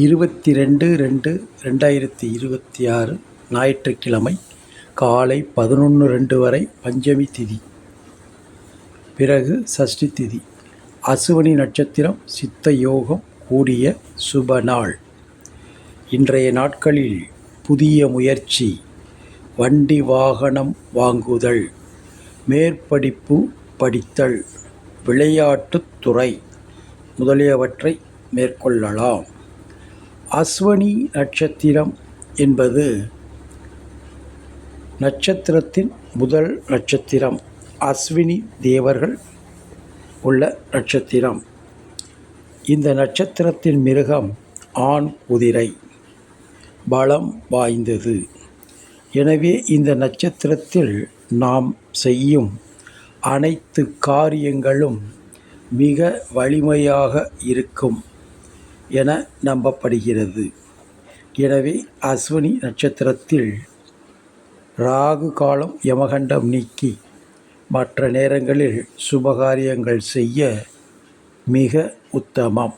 22/2/2026 ஞாயிற்றுக்கிழமை காலை 11:02 வரை பஞ்சமி திதி, பிறகு சஷ்டி திதி. அசுவனி நட்சத்திரம், சித்த யோகம் கூடிய சுப நாள். இன்றைய நாட்களில் புதிய முயற்சி, வண்டி வாகனம் வாங்குதல், மேற்படிப்பு படித்தல், விளையாட்டுத் துறை முதலியவற்றை மேற்கொள்ளலாம். அஸ்வனி நட்சத்திரம் என்பது நட்சத்திரத்தின் முதல் நட்சத்திரம். அஸ்வினி தேவர்கள் உள்ள நட்சத்திரம். இந்த நட்சத்திரத்தின் மிருகம் ஆண் குதிரை, பலம் வாய்ந்தது. எனவே இந்த நட்சத்திரத்தில் நாம் செய்யும் அனைத்து காரியங்களும் மிக வலிமையாக இருக்கும் என நம்பப்படுகிறது. எனவே அஸ்வினி நட்சத்திரத்தில் ராகு காலம், யமகண்டம் நீக்கி மற்ற நேரங்களில் சுபகாரியங்கள் செய்ய மிக உத்தமம்.